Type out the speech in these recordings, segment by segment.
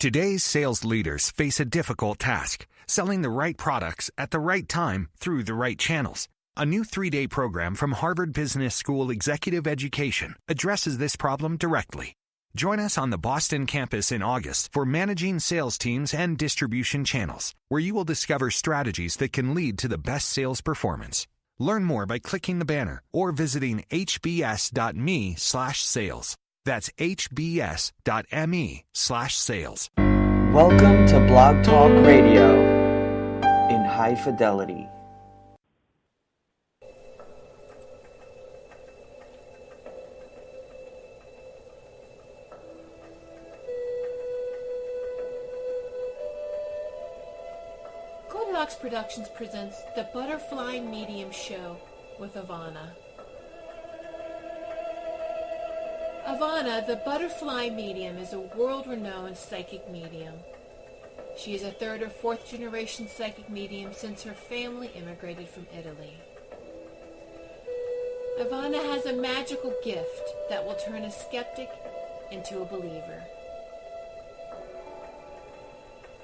Today's sales leaders face a difficult task, selling the right products at the right time through the right channels. A new 3-day program from Harvard Business School Executive Education addresses this problem directly. Join us on the Boston campus in August for Managing Sales Teams and Distribution Channels, where you will discover strategies that can lead to the best sales performance. Learn more by clicking the banner or visiting hbs.me/sales. That's hbs.me/sales. Welcome to Blog Talk Radio in high fidelity. Goldilocks Productions presents the Butterfly Medium Show with Ivana. Ivana, the butterfly medium, is a world-renowned psychic medium. She is a 3rd or 4th generation psychic medium since her family immigrated from Italy. Ivana has a magical gift that will turn a skeptic into a believer.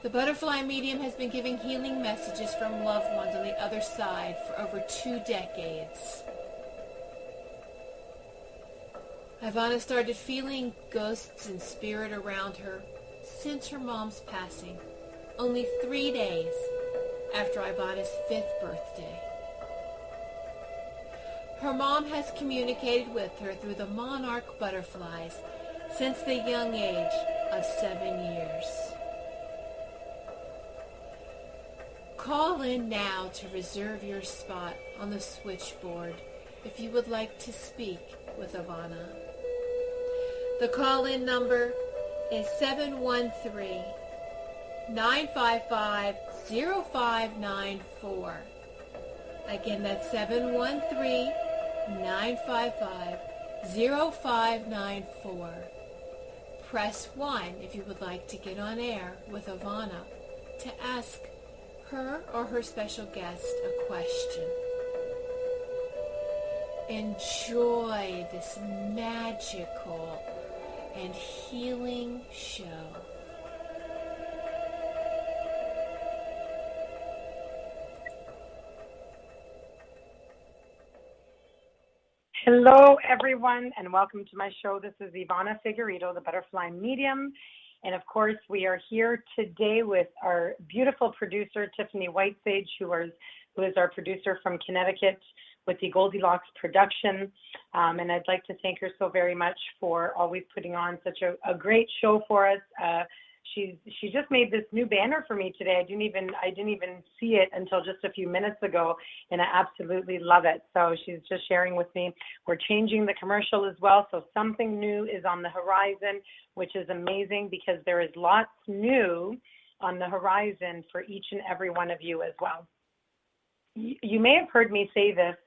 The butterfly medium has been giving healing messages from loved ones on the other side for over 2 decades. Ivana started feeling ghosts and spirit around her since her mom's passing, only 3 days after Ivana's 5th birthday. Her mom has communicated with her through the Monarch ButterFlies since the young age of 7 years. Call in now to reserve your spot on the switchboard if you would like to speak with Ivana. The call-in number is 713-955-0594. Again, that's 713-955-0594. Press 1 if you would like to get on air with Ivana to ask her or her special guest a question. Enjoy this magical and healing show. Hello, everyone, and welcome to my show. This is Ivana Figueredo, the Butterfly Medium. And of course, we are here today with our beautiful producer, Tiffany Whitesage, who is our producer from Connecticut with the Goldilocks production. And I'd like to thank her so very much for always putting on such a great show for us. She just made this new banner for me today. I didn't even see it until just a few minutes ago, and I absolutely love it. So she's just sharing with me. We're changing the commercial as well, so something new is on the horizon, which is amazing because there is lots new on the horizon for each and every one of you as well. You may have heard me say this.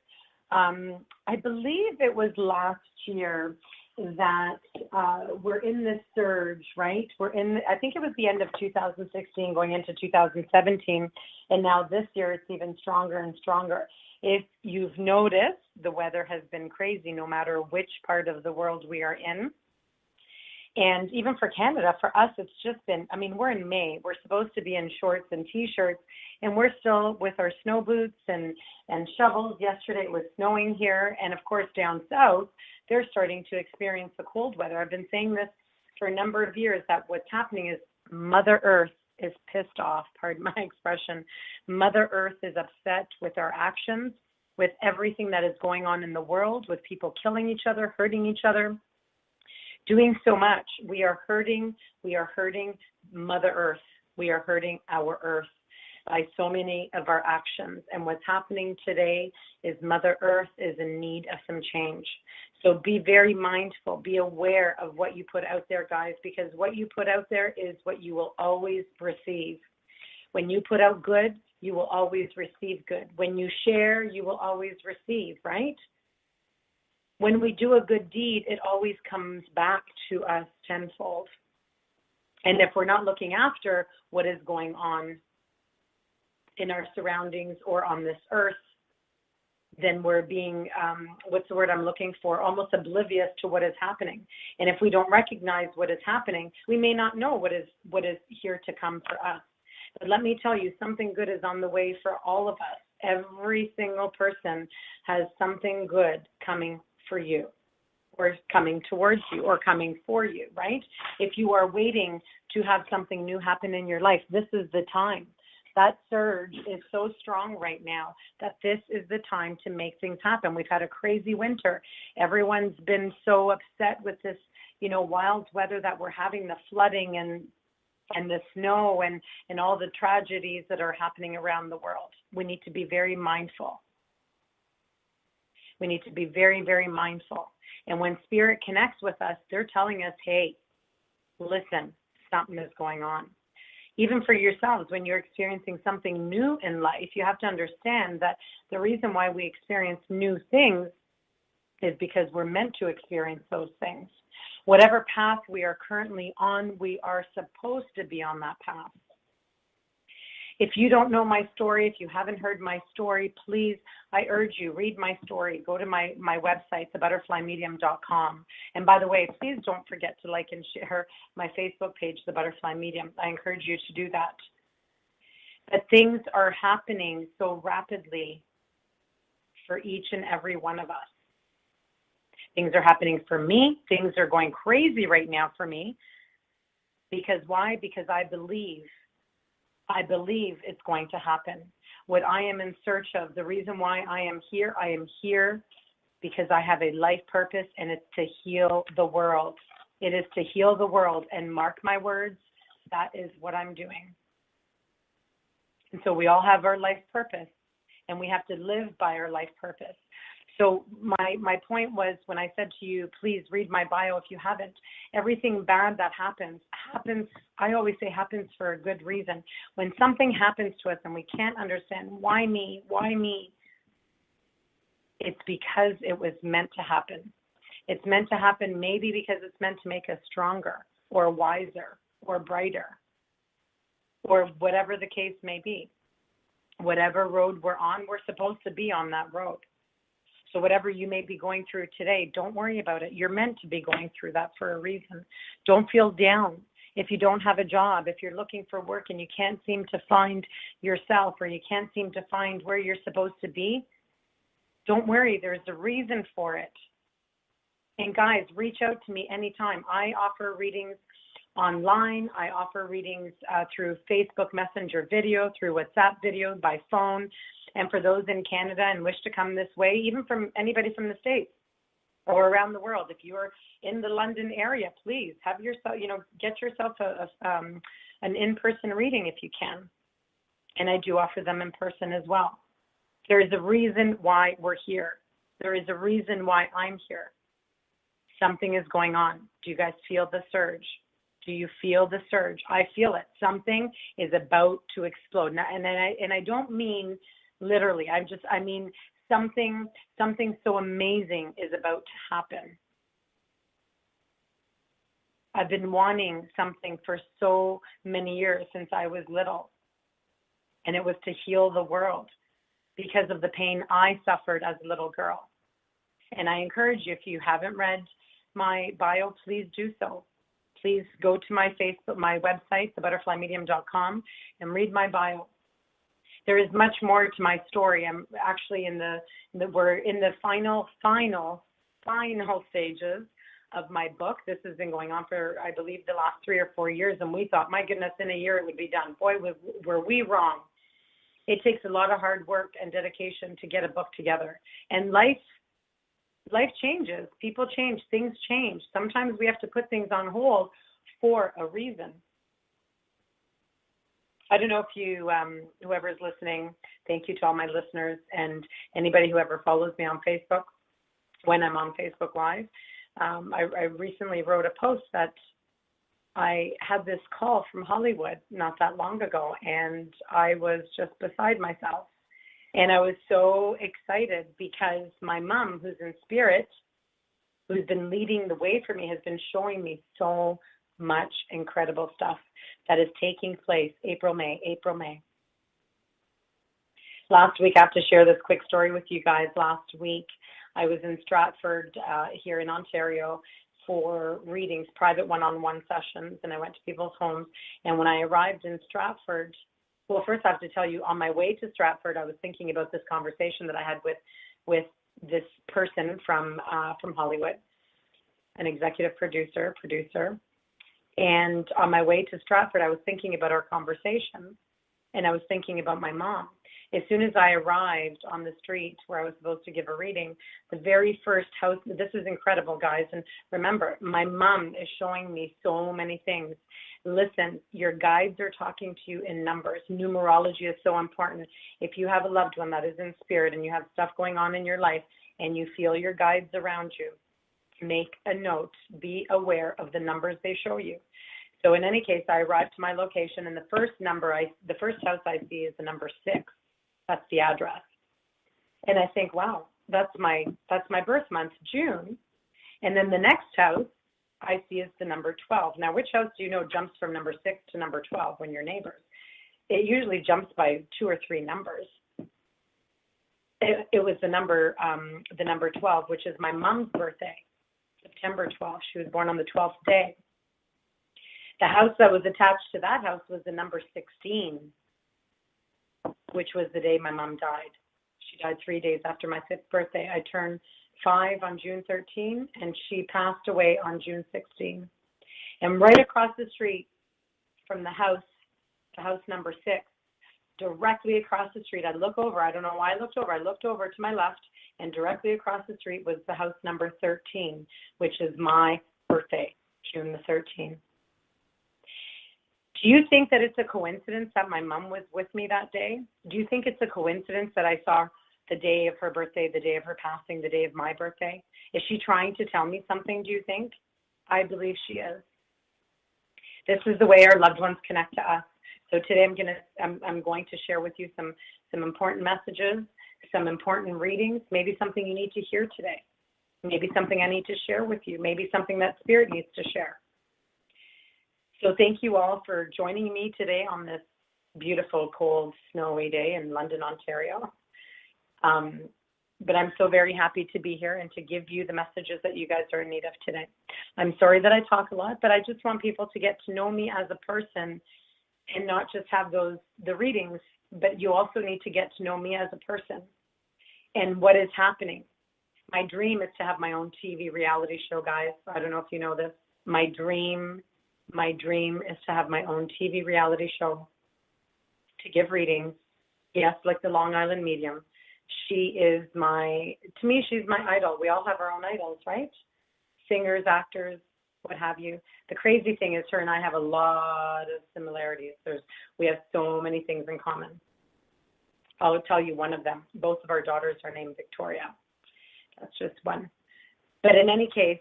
I believe it was last year that we're in this surge, right? I think it was the end of 2016 going into 2017, and now this year it's even stronger and stronger. If you've noticed, the weather has been crazy no matter which part of the world we are in. And even for Canada, for us, it's just been, we're in May. We're supposed to be in shorts and T-shirts, and we're still with our snow boots and shovels. Yesterday it was snowing here, and of course down south, they're starting to experience the cold weather. I've been saying this for a number of years, that what's happening is Mother Earth is pissed off, pardon my expression. Mother Earth is upset with our actions, with everything that is going on in the world, with people killing each other, hurting each other. Doing so much. We are hurting Mother Earth. We are hurting our Earth by so many of our actions. And what's happening today is Mother Earth is in need of some change. So be very mindful, be aware of what you put out there, guys, because what you put out there is what you will always receive. When you put out good, you will always receive good. When you share, you will always receive, right? When we do a good deed, it always comes back to us tenfold. And if we're not looking after what is going on in our surroundings or on this earth, then we're being, what's the word I'm looking for, almost oblivious to what is happening. And if we don't recognize what is happening, we may not know what is here to come for us. But let me tell you, something good is on the way for all of us. Every single person has something good coming for you, or coming towards you, or coming for you, right? If you are waiting to have something new happen in your life, this is the time. That surge is so strong right now that this is the time to make things happen. We've had a crazy winter. Everyone's been so upset with this, wild weather that we're having, the flooding and the snow and all the tragedies that are happening around the world. We need to be very mindful. We need to be very, very mindful. And when Spirit connects with us, they're telling us, hey, listen, something is going on. Even for yourselves, when you're experiencing something new in life, you have to understand that the reason why we experience new things is because we're meant to experience those things. Whatever path we are currently on, we are supposed to be on that path. If you don't know my story, if you haven't heard my story, please, I urge you, read my story. Go to my website, thebutterflymedium.com. And by the way, please don't forget to like and share my Facebook page, The Butterfly Medium. I encourage you to do that. But things are happening so rapidly for each and every one of us. Things are happening for me. Things are going crazy right now for me. Because why? Because I believe it's going to happen. What I am in search of, the reason why I am here because I have a life purpose, and it's to heal the world. It is to heal the world, and mark my words, that is what I'm doing. And so we all have our life purpose, and we have to live by our life purpose. So my point was, when I said to you, please read my bio if you haven't, everything bad that happens, I always say happens for a good reason. When something happens to us and we can't understand why me, it's because it was meant to happen. It's meant to happen maybe because it's meant to make us stronger or wiser or brighter, or whatever the case may be. Whatever road we're on, we're supposed to be on that road. So whatever you may be going through today, don't worry about it. You're meant to be going through that for a reason. Don't feel down. If you don't have a job, if you're looking for work and you can't seem to find yourself, or you can't seem to find where you're supposed to be, don't worry. There's a reason for it. And guys, reach out to me anytime. I offer readings online. I offer readings through Facebook Messenger video, through WhatsApp video, by phone. And for those in Canada and wish to come this way, even from anybody from the States or around the world, if you're in the London area, please have yourself, get yourself an in-person reading if you can. And I do offer them in person as well. There is a reason why we're here. There is a reason why I'm here. Something is going on. Do you guys feel the surge? Do you feel the surge? I feel it. Something is about to explode. Now, and I don't mean literally. I mean something so amazing is about to happen. I've been wanting something for so many years, since I was little. And it was to heal the world because of the pain I suffered as a little girl. And I encourage you, if you haven't read my bio, please do so. Please go to my website, thebutterflymedium.com, and read my bio. There is much more to my story. I'm actually we're in the final stages of my book. This has been going on for, I believe, the last 3 or 4 years, and we thought, my goodness, in a year it would be done. Boy, were we wrong. It takes a lot of hard work and dedication to get a book together. And life changes. People change. Things change. Sometimes we have to put things on hold for a reason. I don't know if you, whoever is listening, thank you to all my listeners and anybody who ever follows me on Facebook when I'm on Facebook Live. I recently wrote a post that I had this call from Hollywood not that long ago, and I was just beside myself. And I was so excited because my mom, who's in spirit, who's been leading the way for me, has been showing me so much incredible stuff that is taking place April, May. Last week, I have to share this quick story with you guys. Last week, I was in Stratford here in Ontario for readings, private one-on-one sessions, and I went to people's homes. And when I arrived in Stratford, well, first I have to tell you, on my way to Stratford, I was thinking about this conversation that I had with this person from Hollywood, an executive producer. And on my way to Stratford, I was thinking about our conversation, and I was thinking about my mom. As soon as I arrived on the street where I was supposed to give a reading, the very first house, this is incredible, guys. And remember, my mom is showing me so many things. Listen, your guides are talking to you in numbers. Numerology is so important. If you have a loved one that is in spirit and you have stuff going on in your life and you feel your guides around you, make a note. Be aware of the numbers they show you. So in any case, I arrived to my location, and the first house I see is the number 6. That's the address. And I think, wow, that's my birth month, June. And then the next house I see is the number 12. Now, which house do you know jumps from number 6 to number 12 when you're neighbors? It usually jumps by 2 or 3 numbers. It was the number 12, which is my mom's birthday, September 12th. She was born on the 12th day. The house that was attached to that house was the number 16, which was the day my mom died. She died 3 days after my 5th birthday. I turned 5 on June 13, and she passed away on June 16. And right across the street from the house number 6, directly across the street, I look over. I don't know why I looked over. I looked over to my left, and directly across the street was the house number 13, which is my birthday, June the 13th. Do you think that it's a coincidence that my mom was with me that day? Do you think it's a coincidence that I saw the day of her birthday, the day of her passing, the day of my birthday? Is she trying to tell me something, do you think? I believe she is. This is the way our loved ones connect to us. So today I'm going to share with you some important messages, some important readings, maybe something you need to hear today, maybe something I need to share with you, maybe something that Spirit needs to share. So thank you all for joining me today on this beautiful, cold, snowy day in London, Ontario. But I'm so very happy to be here and to give you the messages that you guys are in need of today. I'm sorry that I talk a lot, but I just want people to get to know me as a person and not just have the readings, but you also need to get to know me as a person and what is happening. My dream is to have my own TV reality show, guys. I don't know if you know this. My dream is to have my own TV reality show, to give readings. Yes, like the Long Island Medium. She's my idol. We all have our own idols, right? Singers, actors, what have you. The crazy thing is her and I have a lot of similarities. We have so many things in common. I'll tell you one of them. Both of our daughters are named Victoria. That's just one. But in any case,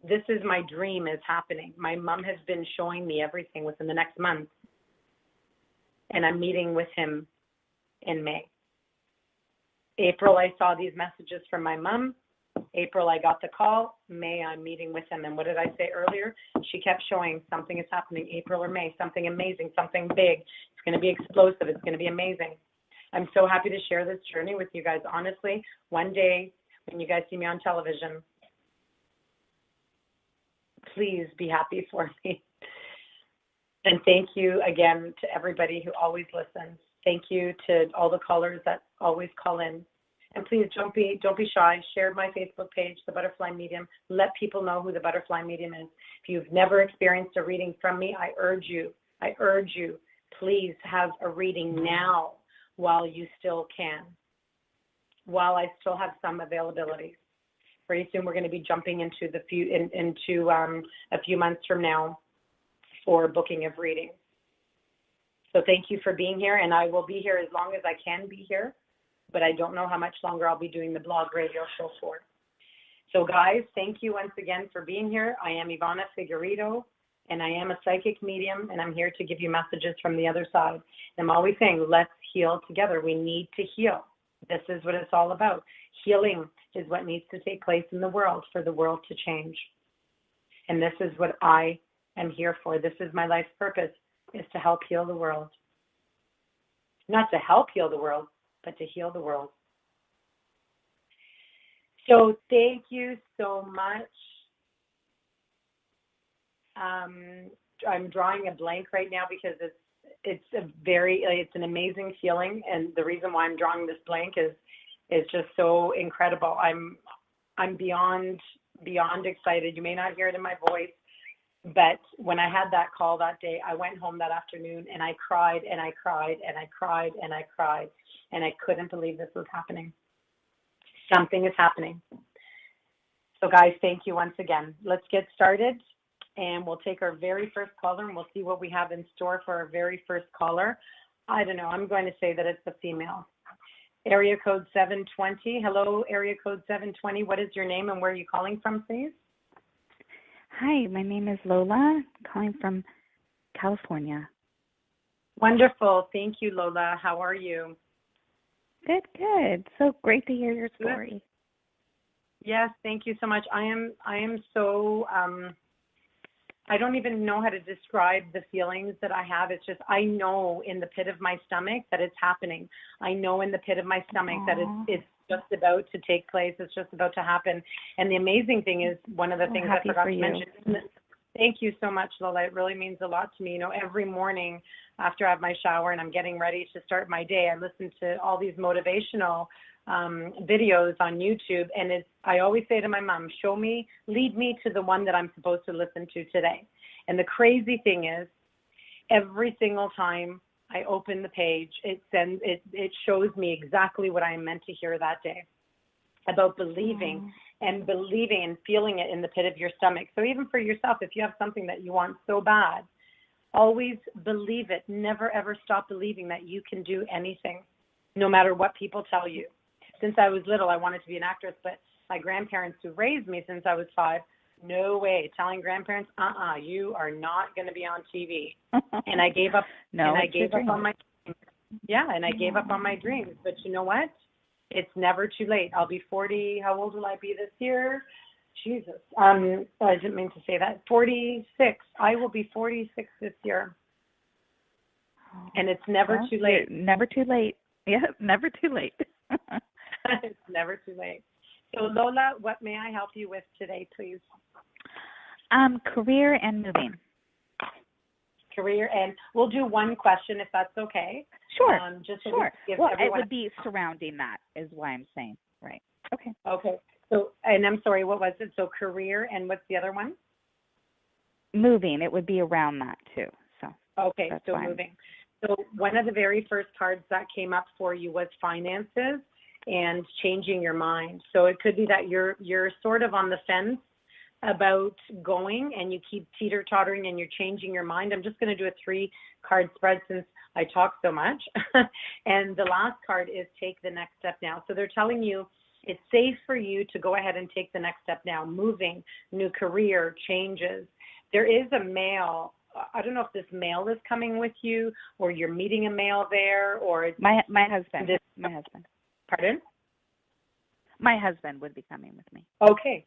this is my dream is happening. My mom has been showing me everything within the next month. And I'm meeting with him in May. April, I saw these messages from my mom. April, I got the call. May, I'm meeting with him. And what did I say earlier? She kept showing something is happening, April or May, something amazing, something big. It's going to be explosive. It's going to be amazing. I'm so happy to share this journey with you guys. Honestly, one day when you guys see me on television, please be happy for me. And thank you again to everybody who always listens. Thank you to all the callers that always call in. And please don't be shy. Share my Facebook page, The Butterfly Medium. Let people know who The Butterfly Medium is. If you've never experienced a reading from me, I urge you, please have a reading now while you still can, while I still have some availability. Pretty soon we're going to be jumping into a few months from now for booking of readings. So thank you for being here, and I will be here as long as I can be here, but I don't know how much longer I'll be doing the blog radio show for. So guys, thank you once again for being here. I am Ivana Figueredo, and I am a psychic medium, and I'm here to give you messages from the other side. And I'm always saying, let's heal together. We need to heal. This is what it's all about. Healing is what needs to take place in the world for the world to change. And this is what I am here for. This is my life's purpose, is to help heal the world. Not to help heal the world, but to heal the world. So thank you so much. I'm drawing a blank right now because it's an amazing feeling, and the reason why I'm drawing this blank is just so incredible. I'm beyond excited. You may not hear it in my voice, but when I had that call that day, I went home that afternoon and I cried and I cried and I cried and I cried, and I couldn't believe this was happening. Something is happening. So guys, thank you once again. Let's get started, and we'll take our very first caller, and we'll see what we have in store for our very first caller. I don't know. I'm going to say that it's a female. Area code 720. Hello, area code 720. What is your name and where are you calling from, please? Hi, my name is Lola, calling from California. Wonderful. Thank you, Lola. How are you? Good. So great to hear your story. Yes, thank you so much. I am so, I don't even know how to describe the feelings that I have. It's just, I know in the pit of my stomach that it's happening. I know in the pit of my stomach that it's just about to take place. It's just about to happen. And the amazing thing is, one of the things I forgot to mention. Thank you so much, Lola. It really means a lot to me. You know, every morning after I have my shower and I'm getting ready to start my day, I listen to all these motivational videos on YouTube. And I always say to my mom, lead me to the one that I'm supposed to listen to today. And the crazy thing is, every single time I open the page, it shows me exactly what I am meant to hear that day, about believing and feeling it in the pit of your stomach. So even for yourself, if you have something that you want so bad, always believe it. Never, ever stop believing that you can do anything, no matter what people tell you. Since I was little, I wanted to be an actress, but my grandparents who raised me since I was 5, no way, telling grandparents, you are not going to be on TV. And I gave up. I gave up on my dreams. Yeah, and I gave up on my dreams. But you know what? It's never too late. I'll be 40. How old will I be this year? Jesus. I didn't mean to say that. 46. I will be 46 this year. And it's never too late. Never too late. Yeah, never too late. It's never too late. So Lola, what may I help you with today, please? Career and moving. Career, and we'll do one question if that's okay. Sure. Sure. Well, it would be surrounding that is why I'm saying. Right. Okay. Okay. So, and I'm sorry, what was it? So career, and what's the other one? Moving. It would be around that too. So. Okay. So fine. Moving. So one of the very first cards that came up for you was finances and changing your mind. So it could be that you're sort of on the fence about going, and you keep teeter-tottering and you're changing your mind. I'm just going to do a 3-card spread since I talk so much. And the last card is take the next step now. So they're telling you it's safe for you to go ahead and take the next step now. Moving, new career, changes. There is a male. I don't know if this male is coming with you, or you're meeting a male there, or my husband. My husband. Pardon? My husband would be coming with me. Okay,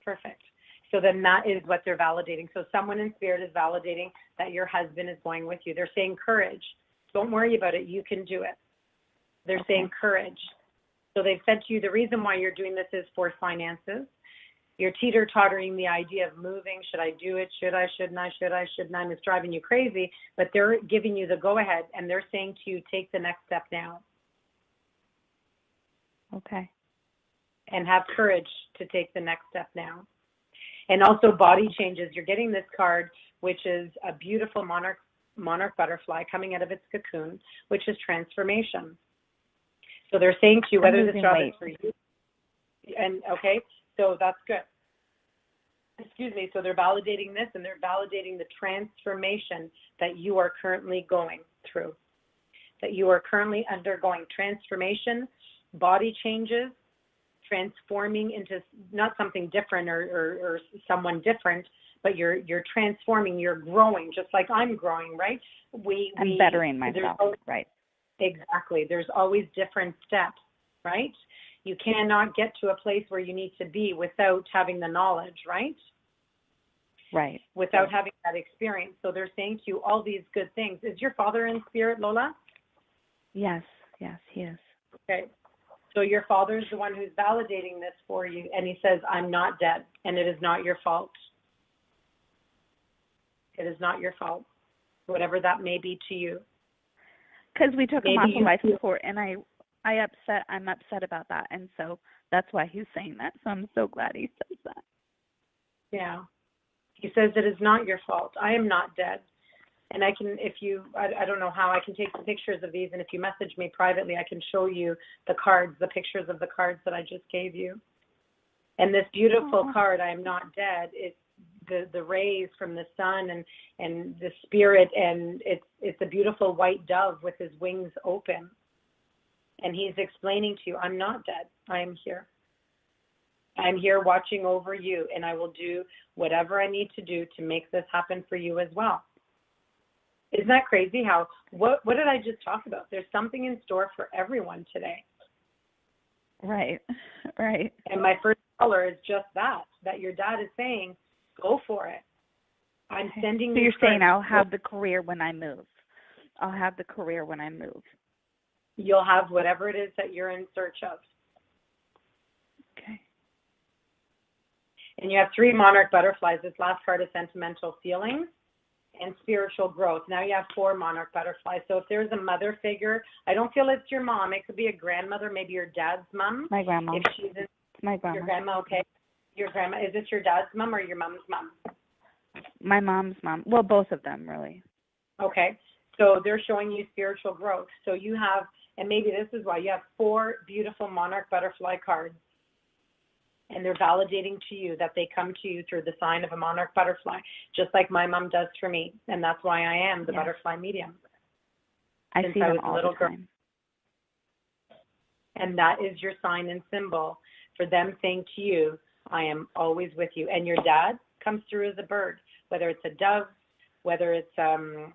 perfect. So then that is what they're validating. So someone in spirit is validating that your husband is going with you. They're saying courage. Don't worry about it. You can do it. They're saying courage. So they've said to you, the reason why you're doing this is for finances. You're teeter-tottering the idea of moving. Should I do it? Should I? Shouldn't I? Should I? Shouldn't I? And it's driving you crazy. But they're giving you the go-ahead, and they're saying to you, take the next step now. Okay. And have courage to take the next step now. And also body changes. You're getting this card, which is a beautiful monarch butterfly coming out of its cocoon, which is transformation. So they're saying to you whether this job is for you. And okay, so that's good. Excuse me. So they're validating this, and they're validating the transformation that you are currently going through, that you are currently undergoing transformation, body changes, transforming into not something different or someone different, but you're transforming, you're growing, just like I'm growing, right? I'm bettering myself, right? Exactly. There's always different steps, right? You cannot get to a place where you need to be without having the knowledge, right? Right. Without having that experience. So they're saying to you all these good things. Is your father in spirit, Lola? Yes, he is. Okay. So your father is the one who's validating this for you, and he says, I'm not dead, and it is not your fault. It is not your fault, whatever that may be to you. Because we took him Maybe off of life support, and I'm upset about that, and so that's why he's saying that. So I'm so glad he says that. Yeah. He says it is not your fault. I am not dead. And I can, if you, I don't know how, I can take some pictures of these, and if you message me privately, I can show you the cards, the pictures of the cards that I just gave you. And this beautiful card, I am not dead, it's the rays from the sun and the spirit, and it's a beautiful white dove with his wings open. And he's explaining to you, I'm not dead. I am here. I'm here watching over you, and I will do whatever I need to do to make this happen for you as well. Isn't that crazy how, what did I just talk about? There's something in store for everyone today. Right, right. And my first color is just that your dad is saying, go for it. I'm sending you. So you're saying I'll have the career when I move. I'll have the career when I move. You'll have whatever it is that you're in search of. Okay. And you have 3 Monarch butterflies. This last card is sentimental feelings and spiritual growth. Now you have 4 Monarch butterflies. So if there's a mother figure, I don't feel it's your mom. It could be a grandmother, maybe your dad's mom. My grandma. If she's my grandma. Your grandma, okay. Your grandma, is this your dad's mom or your mom's mom? My mom's mom. Well, both of them, really. Okay. So they're showing you spiritual growth. So you have, and maybe this is why, you have 4 beautiful Monarch butterfly cards. And they're validating to you that they come to you through the sign of a Monarch butterfly, just like my mom does for me. And that's why I am the butterfly medium. I see them all the time. And that is your sign and symbol for them saying to you, I am always with you. And your dad comes through as a bird, whether it's a dove, whether it's the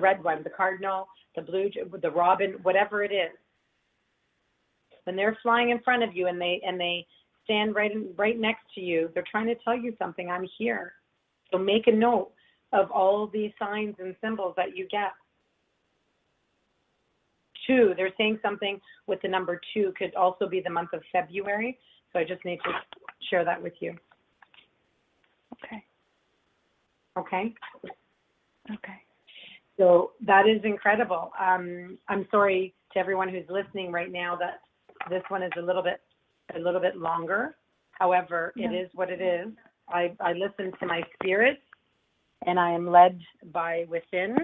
red one, the cardinal, the blue, the robin, whatever it is. When they're flying in front of you and they stand right next to you, they're trying to tell you something. I'm here. So make a note of all these signs and symbols that you get. 2, they're saying something with the number 2 could also be the month of February. So I just need to share that with you. Okay. Okay. Okay. So that is incredible. I'm sorry to everyone who's listening right now that this one is a little bit longer. However, It is what it is. I listen to my spirit, and I am led by within,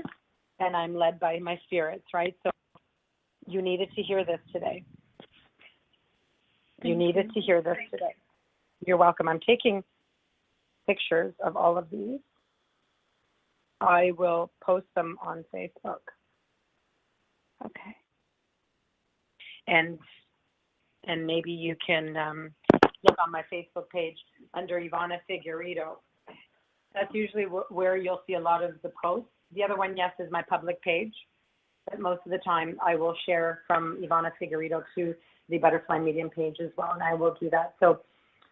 and I'm led by my spirits, right? So you needed to hear this today. You needed to hear this today. You're welcome. I'm taking pictures of all of these. I will post them on Facebook. Okay. And maybe you can look on my Facebook page under Ivana Figueredo. That's usually where you'll see a lot of the posts. The other one, yes, is my public page. But most of the time, I will share from Ivana Figueredo to the Butterfly Medium page as well, and I will do that. So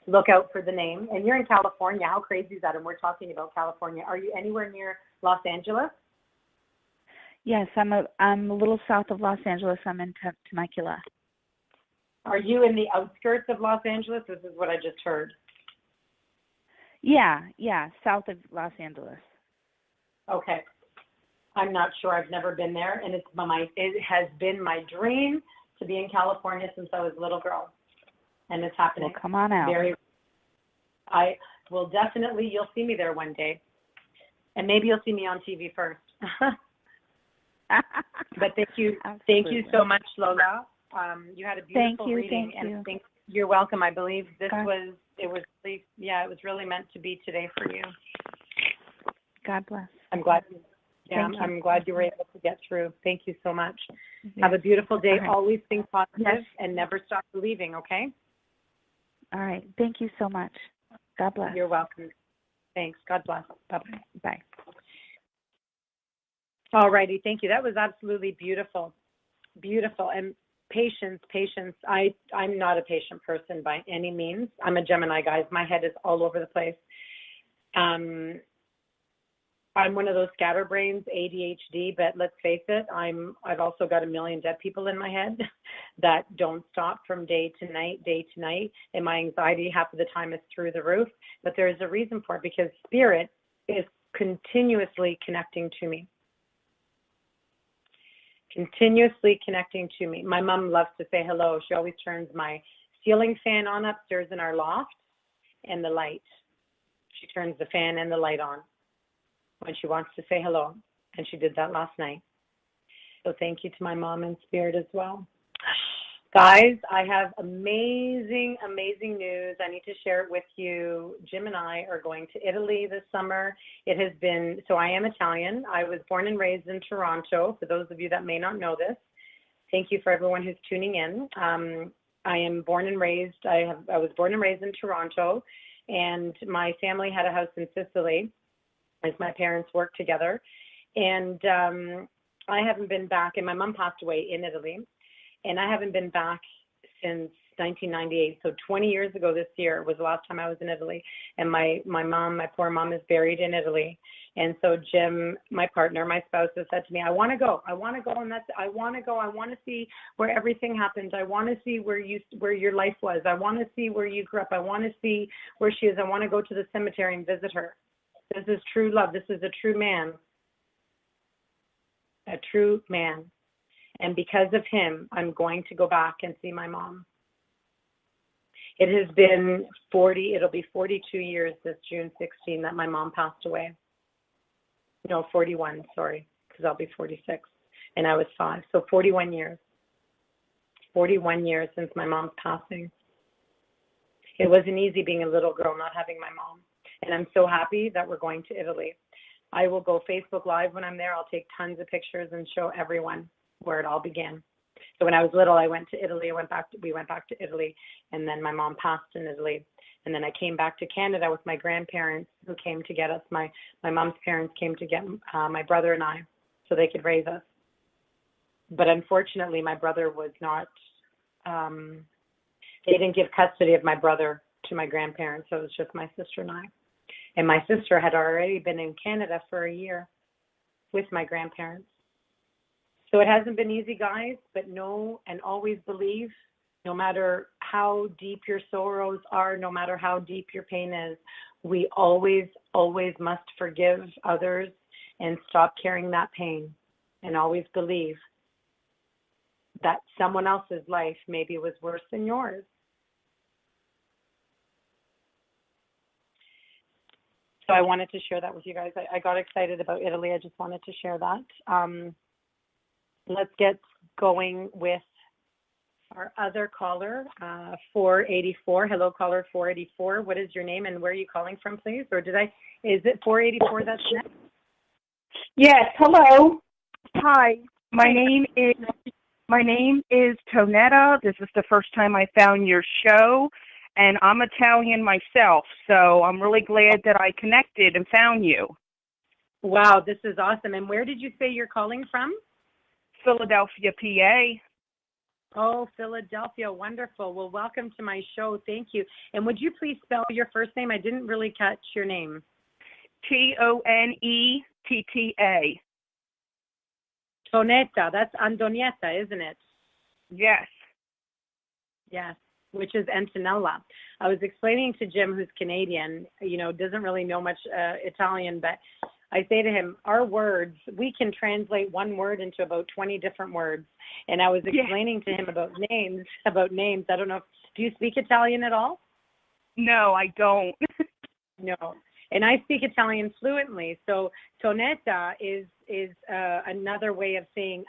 look out for the name. And you're in California. How crazy is that? And we're talking about California. Are you anywhere near Los Angeles? Yes, I'm a little south of Los Angeles. I'm in Temecula. Are you in the outskirts of Los Angeles? This is what I just heard. Yeah, south of Los Angeles. Okay. I'm not sure. I've never been there, and it has been my dream to be in California since I was a little girl, and it's happening. Well, come on out. I will definitely. You'll see me there one day, and maybe you'll see me on TV first. But thank you so much, Lola. You had a beautiful reading, and you're welcome. I believe it was really meant to be today for you. God bless. I'm glad. Yeah, I'm glad you were able to get through. Thank you so much. Have a beautiful day. Right. Always think positive and never stop believing, okay? All right. Thank you so much. God bless. You're welcome. Thanks. God bless. Bye-bye. Bye. All righty. Thank you. That was absolutely beautiful. Beautiful. And patience. I'm not a patient person by any means. I'm a Gemini, guys. My head is all over the place. I'm one of those scatterbrains, ADHD, but let's face it, I've also got a million dead people in my head that don't stop from day to night, and my anxiety half of the time is through the roof. But there is a reason for it, because spirit is continuously connecting to me. Continuously connecting to me. My mom loves to say hello. She always turns my ceiling fan on upstairs in our loft and the light. She turns the fan and the light on when she wants to say hello. And she did that last night. So thank you to my mom and spirit as well. Guys, I have amazing, amazing news. I need to share it with you. Jim and I are going to Italy this summer. It has been, so I am Italian. I was born and raised in Toronto, for those of you that may not know this. Thank you for everyone who's tuning in. I am born and raised, I was born and raised in Toronto, and my family had a house in Sicily as my parents worked together. And I haven't been back, and my mom passed away in Italy, and I haven't been back since 1998. So 20 years ago this year was the last time I was in Italy. And my mom, my poor mom, is buried in Italy. And so Jim, my partner, my spouse, has said to me, I want to go, and I want to go. I want to see where everything happened. I want to see where your life was. I want to see where you grew up. I want to see where she is. I want to go to the cemetery and visit her. This is true love. This is a true man. A true man. And because of him, I'm going to go back and see my mom. It has been it'll be 42 years this June 16 that my mom passed away. No, 41, sorry, because I'll be 46. And I was 5. So 41 years. 41 years since my mom's passing. It wasn't easy being a little girl not having my mom. And I'm so happy that we're going to Italy. I will go Facebook Live when I'm there. I'll take tons of pictures and show everyone where it all began. So when I was little, I went to Italy. We went back to Italy, and then my mom passed in Italy. And then I came back to Canada with my grandparents who came to get us. My mom's parents came to get my brother and I so they could raise us. But unfortunately, my brother was not, they didn't give custody of my brother to my grandparents, so it was just my sister and I. And my sister had already been in Canada for a year with my grandparents. So it hasn't been easy, guys, but know and always believe, no matter how deep your sorrows are, no matter how deep your pain is, we always, always must forgive others and stop carrying that pain, and always believe that someone else's life maybe was worse than yours. So I wanted to share that with you guys. I got excited about Italy. I just wanted to share that. Let's get going with our other caller, 484. Hello, caller 484. What is your name and where are you calling from, please? Or is it 484 that's next? Yes, hello. Hi. My name is Tonetta. This is the first time I found your show, and I'm Italian myself, so I'm really glad that I connected and found you. Wow, this is awesome. And where did you say you're calling from? Philadelphia, PA. Oh, Philadelphia. Wonderful. Well, welcome to my show. Thank you. And would you please spell your first name? I didn't really catch your name. Tonetta. Tonetta. That's Antonietta, isn't it? Yes. Yes, which is Antonella. I was explaining to Jim, who's Canadian, doesn't really know much Italian, but I say to him, our words, we can translate one word into about 20 different words. And I was explaining to him about names. I don't know, do you speak Italian at all? No, I don't. No. And I speak Italian fluently. So Tonetta is another way of saying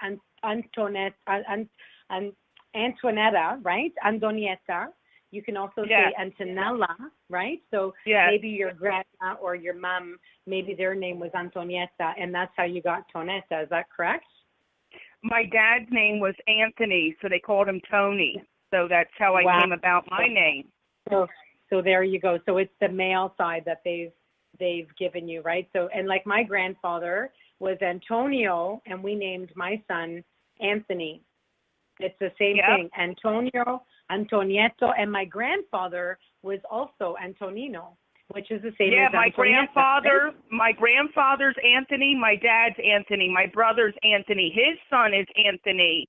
Antonetta, right? Antonietta. You can also say Antonella, right? So maybe your grandma or your mom, maybe their name was Antonietta, and that's how you got Tonetta. Is that correct? My dad's name was Anthony, so they called him Tony. So that's how I came about my name. So there you go. So it's the male side that they've given you, right? So, and like my grandfather was Antonio, and we named my son Anthony. It's the same thing. Antonio, Antonietto, and my grandfather was also Antonino. which is the same Yeah, as my Antonietta, right? my grandfather's Anthony, my dad's Anthony, my brother's Anthony, his son is Anthony.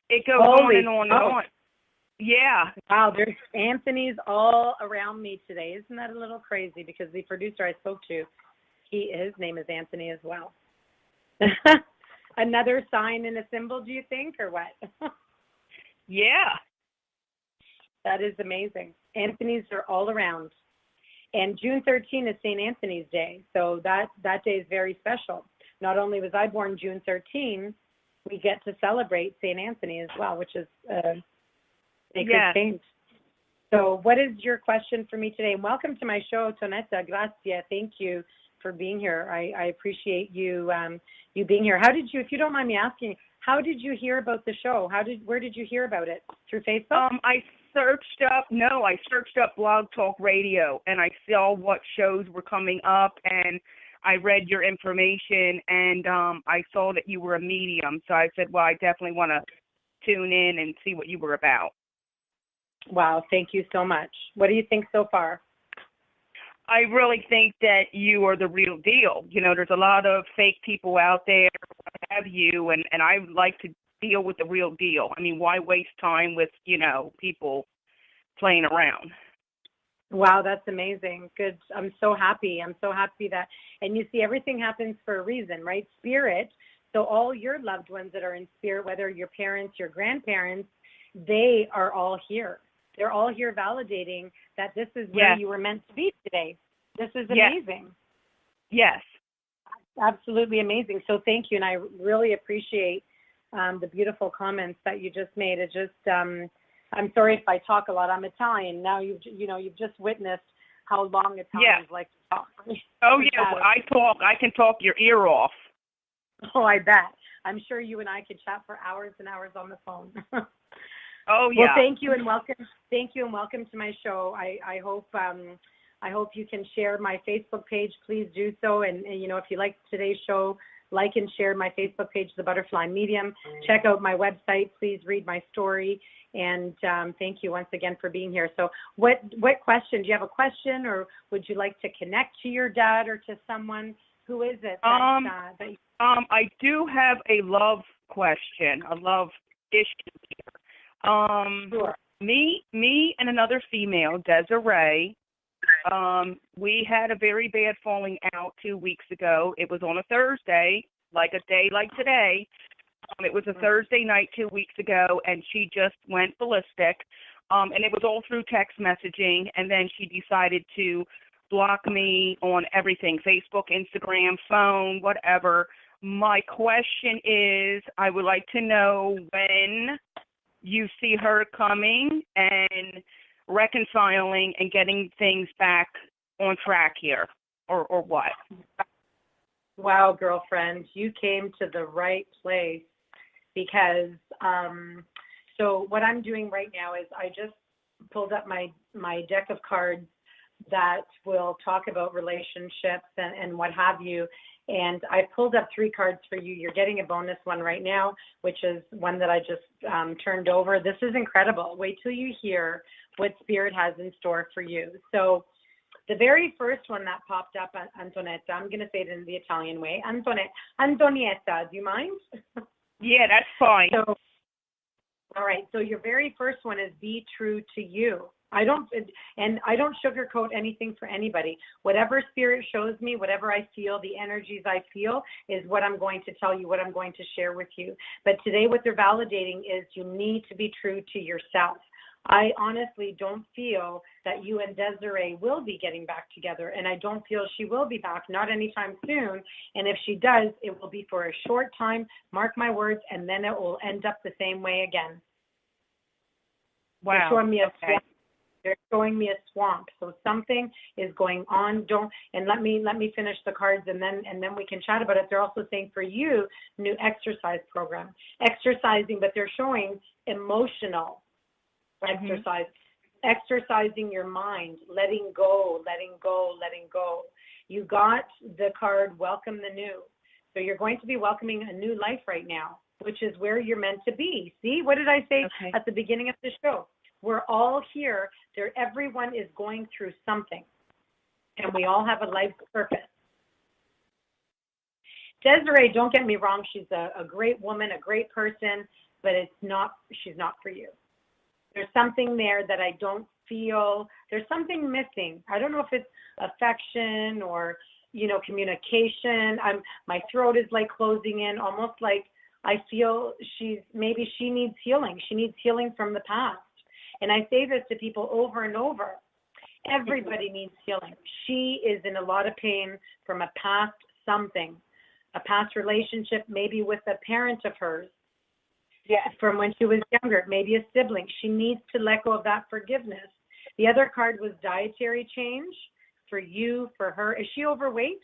It goes on and on and on. Yeah. Wow, there's Anthony's all around me today. Isn't that a little crazy? Because the producer I spoke to, his name is Anthony as well. Another sign and a symbol, do you think, or what? Yeah. That is amazing. Anthony's are all around. And June 13th is St. Anthony's Day, so that day is very special. Not only was I born June 13th, we get to celebrate St. Anthony as well, which is sacred saint. So what is your question for me today? And welcome to my show, Tonetta. Grazie. Thank you for being here. I appreciate you you being here. How did you, if you don't mind me asking, how did you hear about the show? Where did you hear about it? Through Facebook? I searched up Blog Talk Radio, and I saw what shows were coming up, and I read your information, and I saw that you were a medium. So I said, well, I definitely want to tune in and see what you were about. Wow, thank you so much. What do you think so far? I really think that you are the real deal. You know, there's a lot of fake people out there, what have you, and I like to deal with the real deal. I mean, why waste time with, people playing around? Wow, that's amazing. Good. I'm so happy. That, and you see, everything happens for a reason, right? Spirit. So all your loved ones that are in spirit, whether your parents, your grandparents, they are all here. They're all here validating that this is where you were meant to be today. This is amazing. Yes. Absolutely amazing. So thank you. And I really appreciate the beautiful comments that you just made. It just, I'm sorry if I talk a lot. I'm Italian. Now you've just witnessed how long Italians like to talk. Oh, yeah. I can talk your ear off. Oh, I bet. I'm sure you and I could chat for hours and hours on the phone. Oh, yeah. Well, thank you and welcome. Thank you and welcome to my show. I hope you can share my Facebook page. Please do so. And if you like today's show, like and share my Facebook page, The Butterfly Medium. Check out my website. Please read my story. And thank you once again for being here. So what question? Do you have a question, or would you like to connect to your dad or to someone? Who is it? I do have a love question, a love issue here. Sure. Me and another female, Desiree, we had a very bad falling out 2 weeks ago. It was on a Thursday, like a day like today. It was a Thursday night 2 weeks ago, and she just went ballistic. And it was all through text messaging, and then she decided to block me on everything, Facebook, Instagram, phone, whatever. My question is, I would like to know when you see her coming and reconciling and getting things back on track here, or what? Wow, girlfriend, you came to the right place, because so what I'm doing right now is I just pulled up my deck of cards that will talk about relationships and what have you. And I pulled up 3 cards for you. You're getting a bonus one right now, which is one that I just turned over. This is incredible. Wait till you hear what Spirit has in store for you. So the very first one that popped up, Antonietta, I'm going to say it in the Italian way. Antonietta, do you mind? Yeah, that's fine. So, all right. So your very first one is be true to you. I don't sugarcoat anything for anybody. Whatever Spirit shows me, whatever I feel, the energies I feel is what I'm going to tell you, what I'm going to share with you. But today what they're validating is you need to be true to yourself. I honestly don't feel that you and Desiree will be getting back together, and I don't feel she will be back, not anytime soon. And if she does, it will be for a short time, mark my words, and then it will end up the same way again. Wow. They're showing me a swamp. They're showing me a swamp. So something is going on. Let me finish the cards, and then we can chat about it. They're also saying for you, new exercise program. Exercising, but they're showing emotional exercise. Exercising your mind, letting go. You got the card, welcome the new. So you're going to be welcoming a new life right now, which is where you're meant to be. See, what did I say at the beginning of the show? We're all here. Everyone is going through something. and we all have a life purpose. Desiree, don't get me wrong, she's a great woman, a great person, but she's not for you. There's something there that I don't feel, there's something missing. I don't know if it's affection or, communication. My throat is like closing in, almost like I feel maybe she needs healing. She needs healing from the past. And I say this to people over and over. Everybody needs healing. She is in a lot of pain from a past something, a past relationship, maybe with a parent of hers. Yeah, from when she was younger, maybe a sibling. She needs to let go of that forgiveness. The other card was dietary change for you, for her. Is she overweight?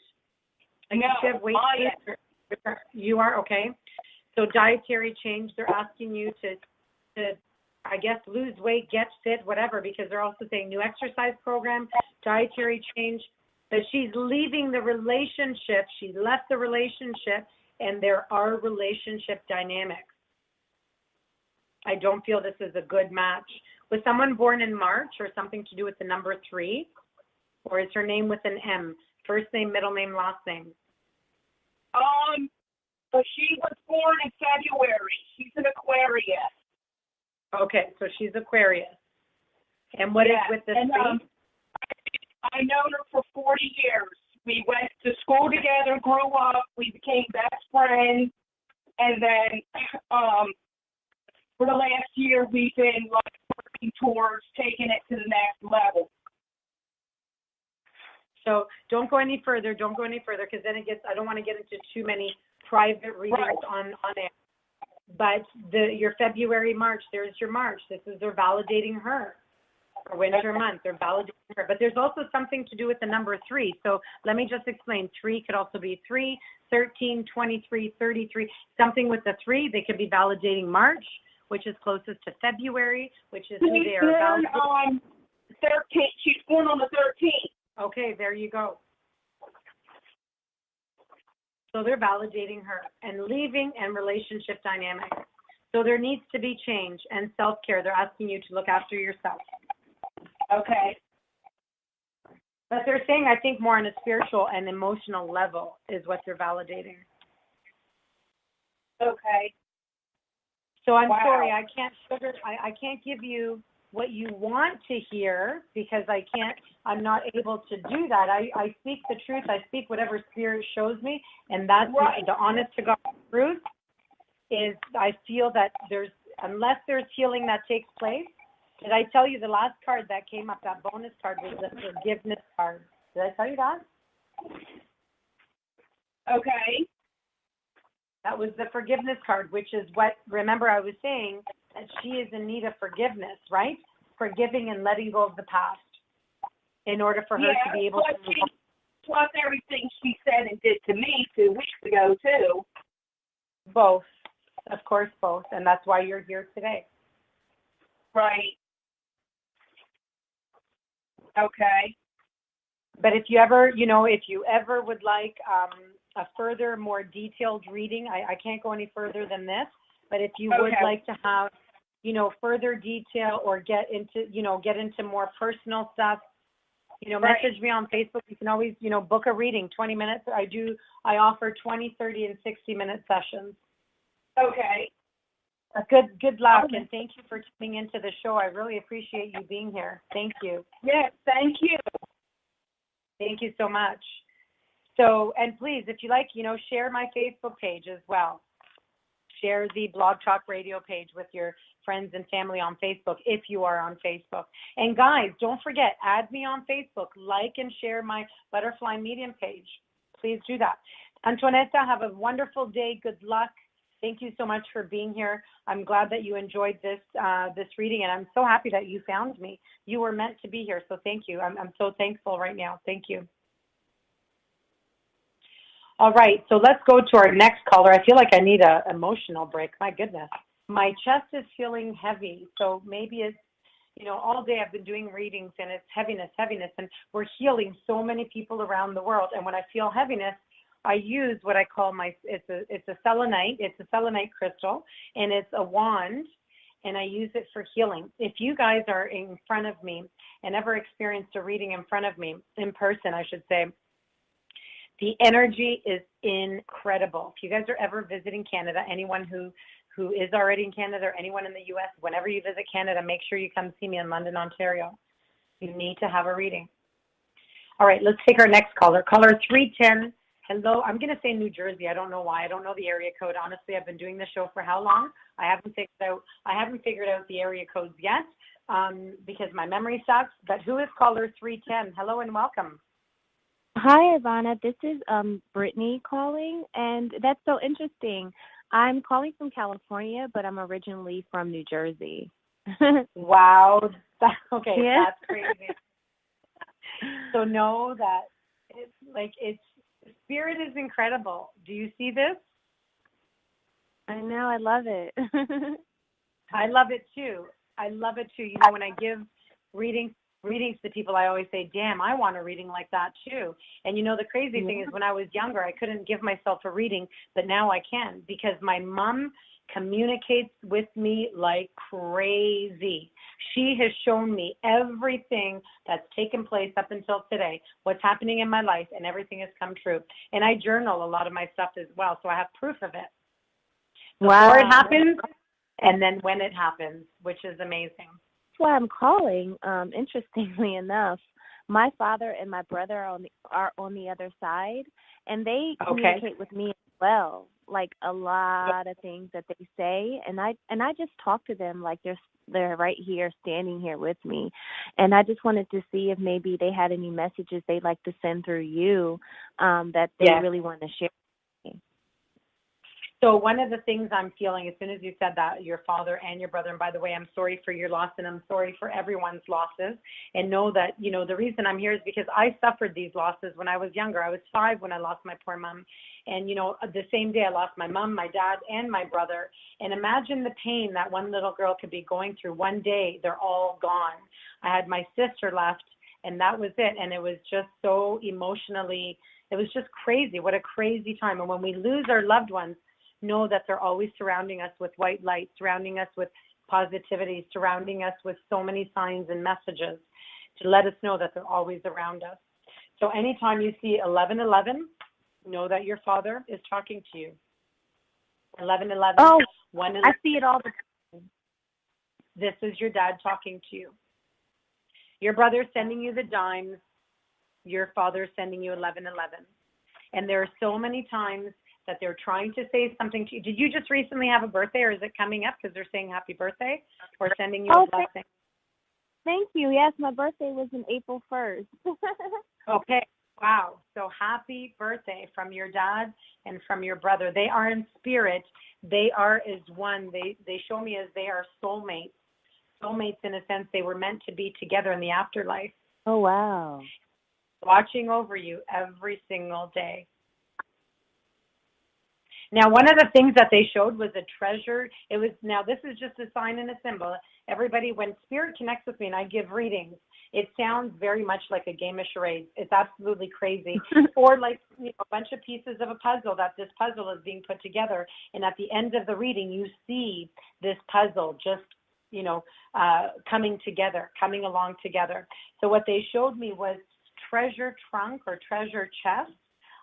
No, she have weight? You are? Okay. So dietary change, they're asking you to, I guess, lose weight, get fit, whatever, because they're also saying new exercise program, dietary change. But she's leaving the relationship. She left the relationship, and there are relationship dynamics. I don't feel this is a good match. Was someone born in March or something to do with the number 3? Or is her name with an M? First name, middle name, last name? But she was born in February. She's an Aquarius. Okay, so she's Aquarius. And what is with the 3? I known her for 40 years. We went to school together, grew up, we became best friends, and then for the last year we've been working towards taking it to the next level. So don't go any further, because then I don't want to get into too many private readings on air. But your February, March, there's your March. This is they're validating her. For winter month, they're validating her. But there's also something to do with the number 3. So let me just explain. 3 could also be 3, 13, 23, 33. Something with the 3, they could be validating March, which is closest to February, which is who they are validating. On 13th. She's born on the 13th. Okay, there you go. So they're validating her and leaving and relationship dynamics. So there needs to be change and self-care. They're asking you to look after yourself. Okay. But they're saying, I think, more on a spiritual and emotional level is what they're validating. Okay. So I'm sorry, I can't give you what you want to hear because I'm not able to do that. I speak the truth. I speak whatever spirit shows me. And that's the honest to God truth is I feel that unless there's healing that takes place. Did I tell you the last card that came up, that bonus card was the forgiveness card? Did I tell you that? Okay. That was the forgiveness card, which is what, remember I was saying that she is in need of forgiveness, right? Forgiving and letting go of the past in order for her to be able to move on. Plus everything she said and did to me 2 weeks ago, too. Both. Of course, both. And that's why you're here today. Right. Okay. But if you ever would like a further, more detailed reading, I can't go any further than this, but if you would like to have, further detail or get into more personal stuff, message me on Facebook. You can always, book a reading, 20 minutes. I offer 20, 30, and 60-minute sessions. Okay. Good luck, and thank you for tuning into the show. I really appreciate you being here. Thank you. Yes, thank you. Thank you so much. So, and please, if you like, share my Facebook page as well. Share the Blog Talk Radio page with your friends and family on Facebook if you are on Facebook. And guys, don't forget, add me on Facebook, like and share my Butterfly Medium page. Please do that. Antoinetta, have a wonderful day. Good luck. Thank you so much for being here. I'm glad that you enjoyed this reading, and I'm so happy that you found me. You were meant to be here, so thank you. I'm so thankful right now. Thank you. All right, so let's go to our next caller. I feel like I need an emotional break. My goodness. My chest is feeling heavy, so maybe it's, all day I've been doing readings, and it's heaviness, and we're healing so many people around the world, and when I feel heaviness, I use what I call it's a selenite. It's a selenite crystal, and it's a wand, and I use it for healing. If you guys are in front of me and ever experienced a reading in front of me, in person, I should say, the energy is incredible. If you guys are ever visiting Canada, anyone who is already in Canada or anyone in the U.S., whenever you visit Canada, make sure you come see me in London, Ontario. You need to have a reading. All right, let's take our next caller. Caller 310. Hello. I'm going to say New Jersey. I don't know why. I don't know the area code. Honestly, I've been doing this show for how long? I haven't figured out the area codes yet because my memory sucks. But who is caller 310? Hello and welcome. Hi, Ivana. This is Brittany calling, and that's so interesting. I'm calling from California, but I'm originally from New Jersey. Wow. Okay, Yeah. That's crazy. So know that spirit is incredible. Do you see this? I know. I love it. I love it too. You know, when I give readings to people, I always say, damn, I want a reading like that too. And you know, the crazy thing is when I was younger, I couldn't give myself a reading, but now I can because my mom communicates with me like crazy. She has shown me everything that's taken place up until today, what's happening in my life, and everything has come true. And I journal a lot of my stuff as well, so I have proof of it. Before it happens, and then when it happens, which is amazing. That's why I'm calling. Interestingly enough, my father and my brother are on the other side, and they communicate with me as well. Like a lot of things that they say, and I just talk to them like they're right here, standing here with me, and I just wanted to see if maybe they had any messages they'd like to send through you that they really want to share with me. So one of the things I'm feeling as soon as you said that, your father and your brother, and by the way, I'm sorry for your loss and I'm sorry for everyone's losses, and know that, you know, the reason I'm here is because I suffered these losses when I was younger. I was 5 when I lost my poor mom. And, you know, the same day I lost my mom, my dad, and my brother. And imagine the pain that one little girl could be going through. One day, they're all gone. I had my sister left, and that was it. And it was just so emotionally, it was just crazy. What a crazy time. And when we lose our loved ones, know that they're always surrounding us with white light, surrounding us with positivity, surrounding us with so many signs and messages to let us know that they're always around us. So anytime you see 1111, know that your father is talking to you. 1111. Oh, 111. I see it all the time. This is your dad talking to you. Your brother's sending you the dimes. Your father's sending you 1111. And there are so many times that they're trying to say something to you. Did you just recently have a birthday, or is it coming up because they're saying happy birthday or sending you a blessing? Thank you. Yes, my birthday was in April 1st. Okay. Wow. So happy birthday from your dad and from your brother. They are in spirit. They are as one. They show me as they are soulmates. Soulmates in a sense. They were meant to be together in the afterlife. Oh, wow. Watching over you every single day. Now, one of the things that they showed was a treasure. Now this is just a sign and a symbol. Everybody, when spirit connects with me and I give readings, it sounds very much like a game of charades. It's absolutely crazy. Or like, you know, a bunch of pieces of a puzzle, that this puzzle is being put together. And at the end of the reading, you see this puzzle just, you know, coming together, coming along together. So what they showed me was treasure trunk or treasure chest.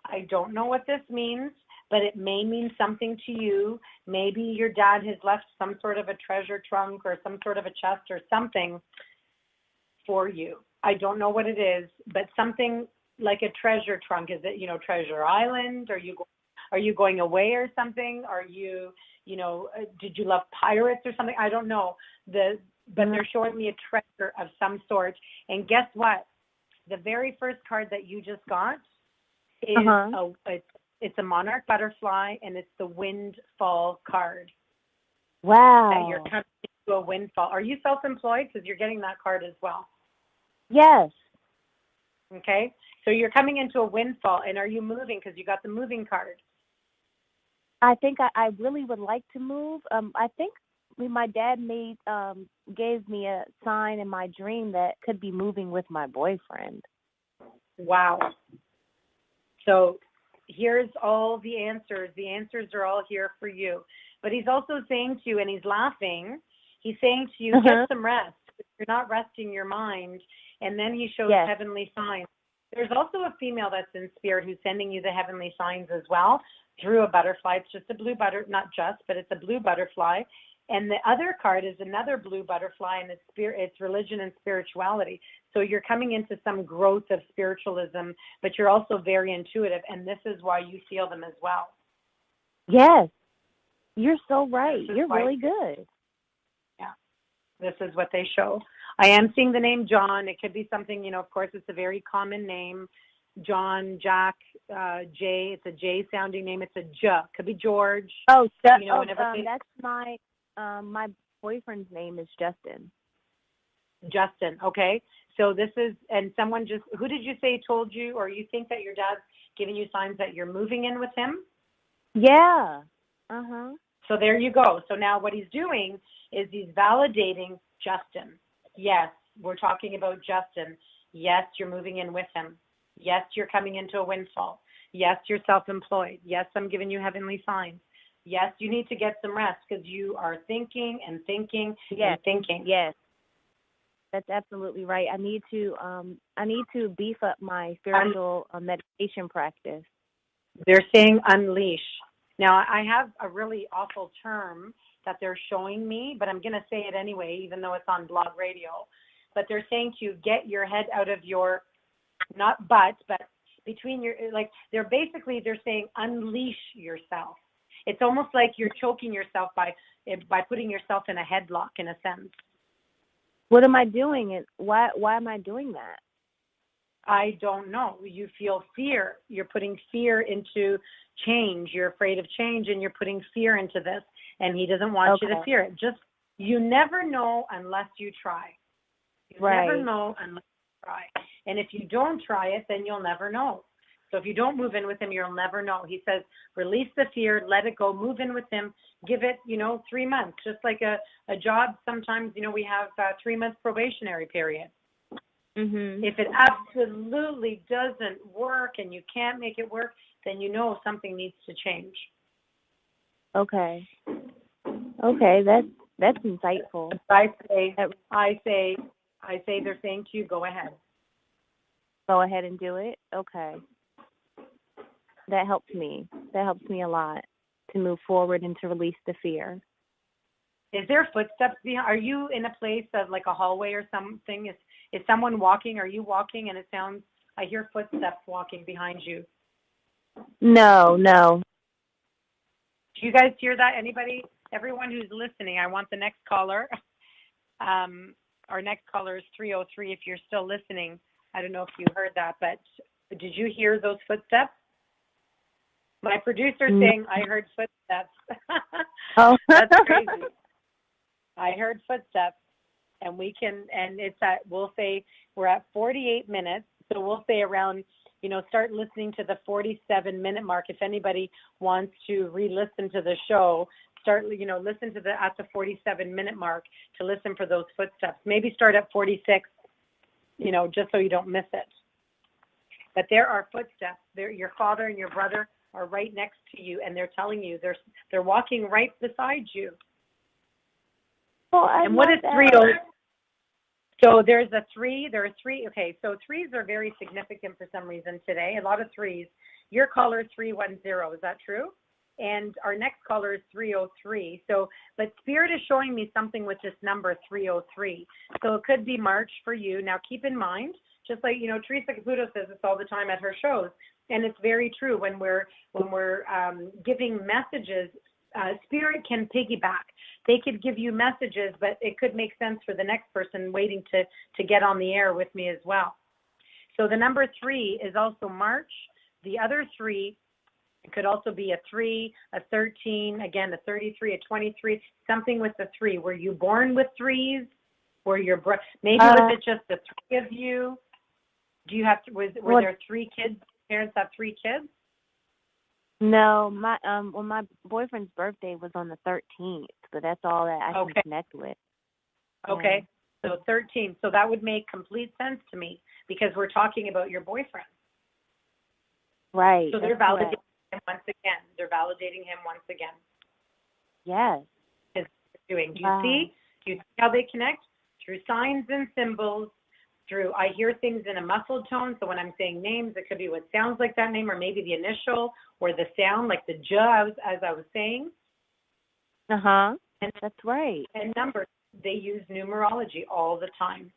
I don't know what this means, but it may mean something to you. Maybe your dad has left some sort of a treasure trunk or some sort of a chest or something for you. I don't know what it is, but something like a treasure trunk. Is it, you know, Treasure Island? Are you going away or something? Are you, you know, did you love pirates or something? I don't know. But they're showing me a treasure of some sort. And guess what? The very first card that you just got is it's a Monarch ButterFly, and it's the windfall card. Wow. That you're coming into a windfall. Are you self-employed? Because you're getting that card as well. Yes. Okay. So you're coming into a windfall, and are you moving? Because you got the moving card. I think I really would like to move. I think my dad gave me a sign in my dream that could be moving with my boyfriend. Wow. So here's all the answers. The answers are all here for you. But he's also saying to you, and he's laughing, He's saying to you, get some rest. You're not resting your mind. And then he shows heavenly signs. There's also a female that's in spirit who's sending you the heavenly signs as well through a butterfly. It's just a blue not just, but it's a blue butterfly. And the other card is another blue butterfly, and it's religion and spirituality. So you're coming into some growth of spiritualism, but you're also very intuitive, and this is why you feel them as well. Yes, you're so right. You're really good. Yeah, this is what they show. I am seeing the name John. It could be something, of course, it's a very common name. John, Jack, Jay. It's a J sounding name. It's a J. Could be George. Oh, that's my boyfriend's name is Justin. Justin, okay. So this is, and someone who did you say told you, or you think that your dad's giving you signs that you're moving in with him? Yeah. So there you go. So now what he's doing is he's validating Justin. Yes, we're talking about Justin. Yes, you're moving in with him. Yes, you're coming into a windfall. Yes, you're self-employed. Yes, I'm giving you heavenly signs. Yes, you need to get some rest because you are thinking and thinking and thinking. Yes, that's absolutely right. I need to beef up my spiritual meditation practice. They're saying unleash. Now, I have a really awful term that they're showing me, but I'm going to say it anyway, even though it's on blog radio. But they're saying to get your head out of your, not butt, but between your, they're saying unleash yourself. It's almost like you're choking yourself by putting yourself in a headlock, in a sense. What am I doing? Why am I doing that? I don't know. You feel fear. You're putting fear into change. You're afraid of change, and you're putting fear into this. And he doesn't want you to fear it. You never know unless you try. You never know unless you try. And if you don't try it, then you'll never know. So if you don't move in with him, you'll never know. He says, release the fear, let it go, move in with him, give it, 3 months. Just like a job, sometimes, we have a 3-month probationary period. Mm-hmm. If it absolutely doesn't work and you can't make it work, then something needs to change. Okay, that's insightful. I say they're saying to you, go ahead. Go ahead and do it. Okay. That helps me. That helps me a lot to move forward and to release the fear. Is there footsteps behind? Are you in a place of like a hallway or something? Is someone walking? Are you walking? And I hear footsteps walking behind you. No. Do you guys hear that? Anybody? Everyone who's listening, I want the next caller. Our next caller is 303. If you're still listening, I don't know if you heard that, but did you hear those footsteps? My producer's saying I heard footsteps. Oh, that's crazy. I heard footsteps, and we'll say we're at 48 minutes, so we'll say around, start listening to the 47-minute mark. If anybody wants to re-listen to the show, listen to at the 47-minute mark to listen for those footsteps. Maybe start at 46, just so you don't miss it. But there are footsteps. Your father and your brother are right next to you, and they're telling you they're walking right beside you. Oh, and what is 3? So there's a 3. There are 3. Okay, so 3s are very significant for some reason today. A lot of 3s. Your caller is 310. Is that true? And our next caller is 303. But Spirit is showing me something with this number 303. So it could be March for you. Now keep in mind, just like Teresa Caputo says this all the time at her shows, and it's very true when we're giving messages. Spirit can piggyback. They could give you messages, but it could make sense for the next person waiting to get on the air with me as well. So the number 3 is also March. The other 3, it could also be a 3, a 13, again, a 33, a 23, something with the 3. Were you born with 3s? Maybe was it just the 3 of you? Do you have were there 3 kids? Parents have 3 kids? No, my boyfriend's birthday was on the 13th, but that's all that I can connect with. Okay, so 13. So that would make complete sense to me because we're talking about your boyfriend. Right. So they're validating him once again. They're validating him once again. Yes. Do you You see how they connect? Through signs and symbols, through I hear things in a muffled tone. So when I'm saying names, it could be what sounds like that name, or maybe the initial or the sound, like the J as I was saying. And that's right. And numbers. They use numerology all the time.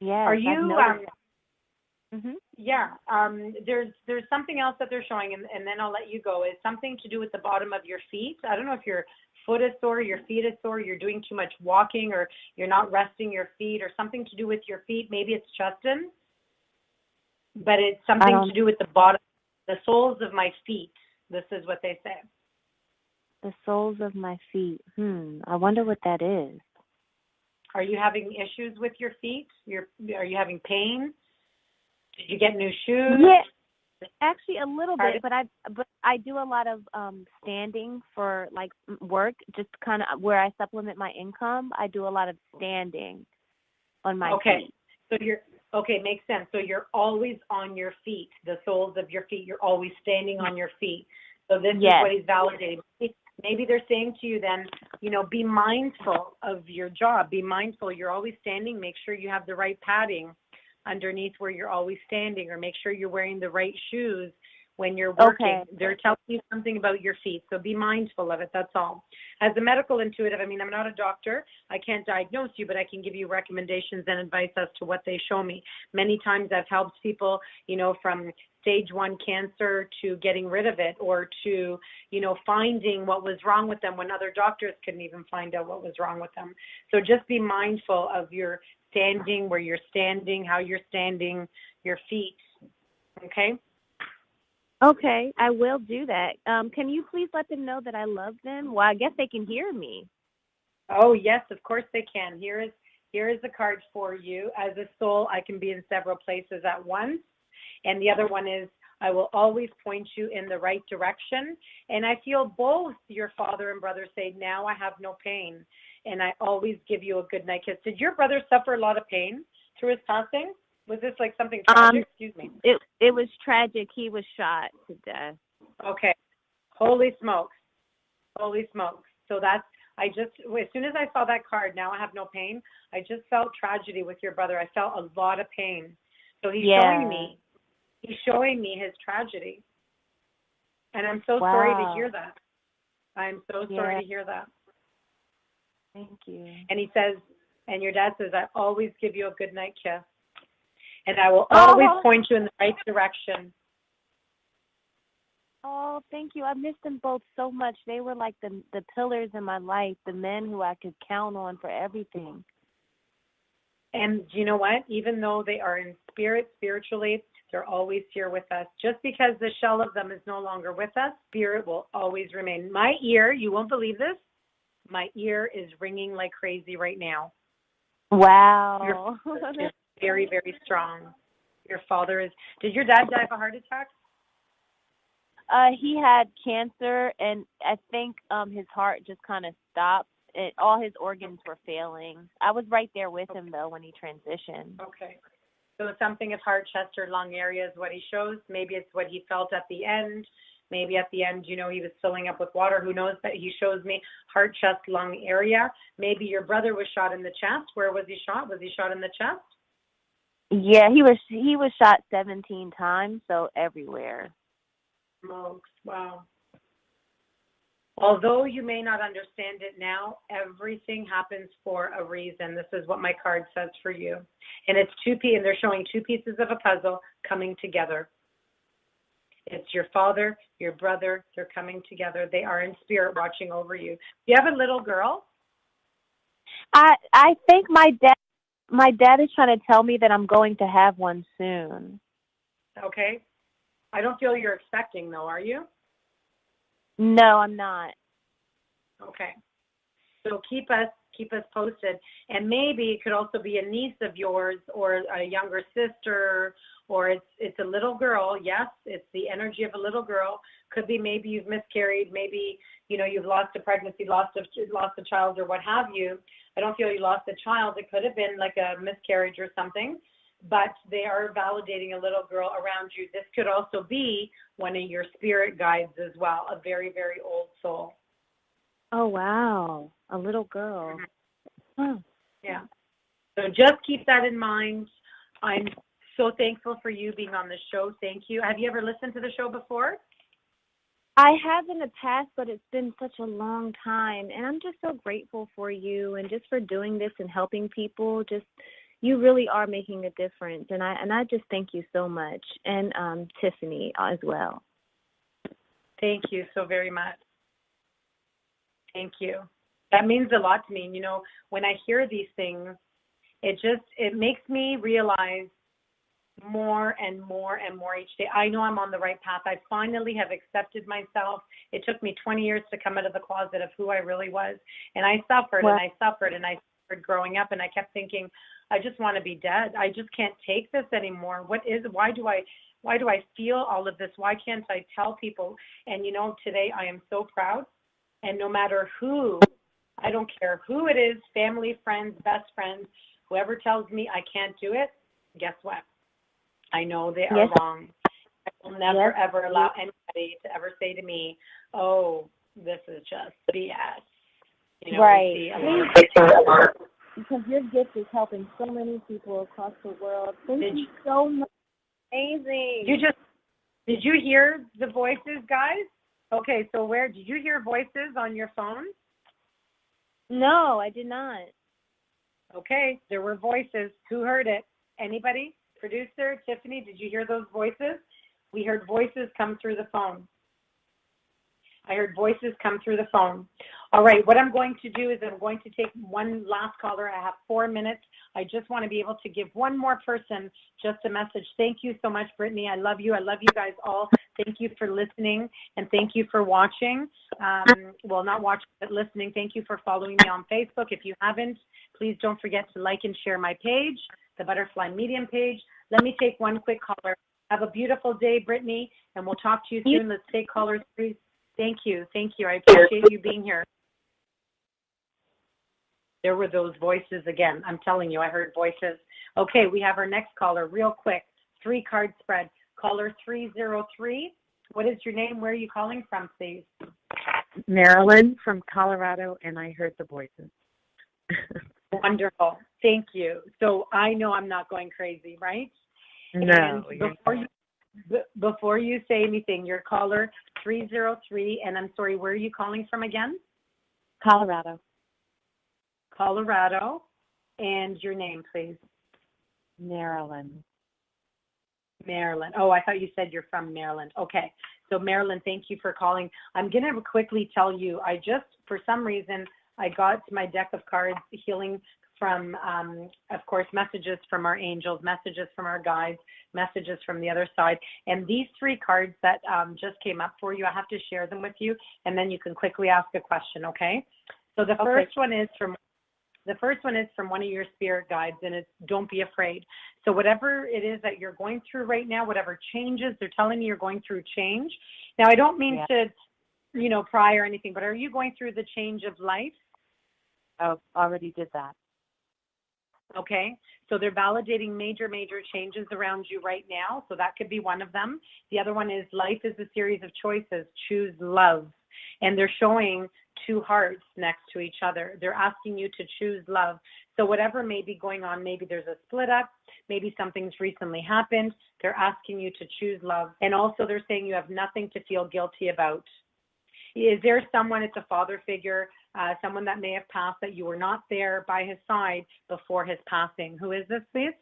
Yeah. Are you? Mm-hmm. Yeah. There's something else that they're showing, and then I'll let you go. It's something to do with the bottom of your feet. I don't know if your foot is sore, your feet is sore, you're doing too much walking, or you're not resting your feet, or something to do with your feet. Maybe it's Justin, but it's something to do with the bottom, the soles of my feet. This is what they say. The soles of my feet. I wonder what that is. Are you having issues with your feet? Are you having pain? Did you get new shoes? Yeah, actually a little bit, but I do a lot of standing for like work, just kind of where I supplement my income. I do a lot of standing on my feet. So makes sense. So you're always on your feet, the soles of your feet. You're always standing on your feet. So this is what he's validating. Maybe they're saying to you then, be mindful of your job. Be mindful. You're always standing. Make sure you have the right padding underneath where you're always standing, or make sure you're wearing the right shoes when you're working. They're telling you something about your feet. So be mindful of it. That's all. As a medical intuitive, I'm not a doctor. I can't diagnose you, but I can give you recommendations and advice as to what they show me. Many times I've helped people, from stage 1 cancer to getting rid of it, or to, finding what was wrong with them when other doctors couldn't even find out what was wrong with them. So just be mindful of your standing, where you're standing, how you're standing, your feet. Okay? Okay, I will do that. Can you please let them know that I love them? Well, I guess they can hear me. Oh, yes, of course they can. Here is the card for you. As a soul, I can be in several places at once. And the other one is, I will always point you in the right direction. And I feel both your father and brother say, now I have no pain. And I always give you a good night kiss. Did your brother suffer a lot of pain through his passing? Was this like something tragic? Excuse me. It was tragic. He was shot to death. Okay. Holy smokes. Holy smokes. So as soon as I saw that card, now I have no pain, I just felt tragedy with your brother. I felt a lot of pain. So he's showing me his tragedy. And I'm so sorry to hear that. I'm so sorry to hear that. Thank you. And he says, and your dad says, I always give you a good night kiss. And I will always point you in the right direction. Oh, thank you. I missed them both so much. They were like the pillars in my life, the men who I could count on for everything. And you know what? Even though they are in spirit, spiritually, they're always here with us. Just because the shell of them is no longer with us, spirit will always remain. My ear, you won't believe this, my ear is ringing like crazy right now. Wow. Your very, very strong. Your father is. Did your dad die of a heart attack? He had cancer, and I think his heart just kind of stopped. All his organs were failing. I was right there with him, though, when he transitioned. Okay. So something of heart, chest, or lung area is what he shows. Maybe it's what he felt at the end. Maybe at the end, he was filling up with water. Who knows? But he shows me heart, chest, lung area. Maybe your brother was shot in the chest. Where was he shot? Was he shot in the chest? Yeah, he was shot 17 times, so everywhere. Smokes. Wow. Although you may not understand it now, everything happens for a reason. This is what my card says for you. And it's and they're showing two pieces of a puzzle coming together. It's your father, your brother, they're coming together. They are in spirit watching over you. Do you have a little girl? I think my dad is trying to tell me that I'm going to have one soon. Okay. I don't feel you're expecting though, are you? No, I'm not. Okay. So keep us posted. And maybe it could also be a niece of yours or a younger sister, or it's a little girl. Yes, it's the energy of a little girl. Could be maybe you've miscarried, maybe you've lost a pregnancy, lost a child, or what have you. I don't feel you lost a child. It could have been like a miscarriage or something, but they are validating a little girl around you. This could also be one of your spirit guides as well, a very, very old soul. Oh, wow. A little girl. Yeah. So just keep that in mind. I'm so thankful for you being on the show. Thank you. Have you ever listened to the show before? I have in the past, but it's been such a long time. And I'm just so grateful for you and just for doing this and helping people. Just, you really are making a difference. And I just thank you so much. And Tiffany as well. Thank you so very much. Thank you. That means a lot to me. You know, when I hear these things, it makes me realize more and more and more each day. I know I'm on the right path. I finally have accepted myself. It took me 20 years to come out of the closet of who I really was. And I suffered and I suffered and I suffered growing up. And I kept thinking, I just want to be dead. I just can't take this anymore. Why do I feel all of this? Why can't I tell people? And you know, today I am so proud. And no matter who, I don't care who it is, family, friends, best friends, whoever tells me I can't do it, guess what? I know they are wrong. I will never, ever allow anybody to ever say to me, oh, this is just BS. You know, right. Because your gift is helping so many people across the world. Thank you so much. Amazing. Did you hear the voices, guys? Okay, so where did you hear voices on your phone? No, I did not. Okay, there were voices. Who heard it? Anybody? Producer, Tiffany, did you hear those voices? We heard voices come through the phone. I heard voices come through the phone. All right, what I'm going to do is I'm going to take one last caller. I have 4 minutes. I just want to be able to give one more person just a message. Thank you so much, Brittany. I love you. I love you guys all. Thank you for listening, and thank you for watching. Well, not watching, but listening. Thank you for following me on Facebook. If you haven't, please don't forget to like and share my page, the Butterfly Medium page. Let me take one quick caller. Have a beautiful day, Brittany, and we'll talk to you soon. Let's take callers, please. Thank you. Thank you. I appreciate you being here. There were those voices again. I'm telling you, I heard voices. Okay, we have our next caller real quick. 3-card spread. Caller 303. What is your name? Where are you calling from, please? Marilyn from Colorado, and I heard the voices. Wonderful. Thank you. So I know I'm not going crazy, right? No. And before you say anything, your caller 303, and I'm sorry, where are you calling from again? Colorado. Colorado. And your name, please. Maryland. Maryland. Oh, I thought you said you're from Maryland. Okay. So Maryland, thank you for calling. I'm going to quickly tell you, for some reason, I got to my deck of cards healing from, of course, messages from our angels, messages from our guides, messages from the other side. And these 3 cards that just came up for you, I have to share them with you, and then you can quickly ask a question, okay? So the first one is from one of your spirit guides, and it's don't be afraid. So whatever it is that you're going through right now, whatever changes, they're telling you you're going through change. Now, I don't mean to, pry or anything, but are you going through the change of life? Oh, already did that. Okay, so they're validating major changes around you right now. So that could be one of them. The other one is life is a series of choices. Choose love. And they're showing 2 hearts next to each other. They're asking you to choose love. So whatever may be going on, maybe there's a split up, maybe something's recently happened. They're asking you to choose love. And also they're saying you have nothing to feel guilty about. Is there someone, it's a father figure, someone that may have passed that you were not there by his side before his passing? Who is this, please?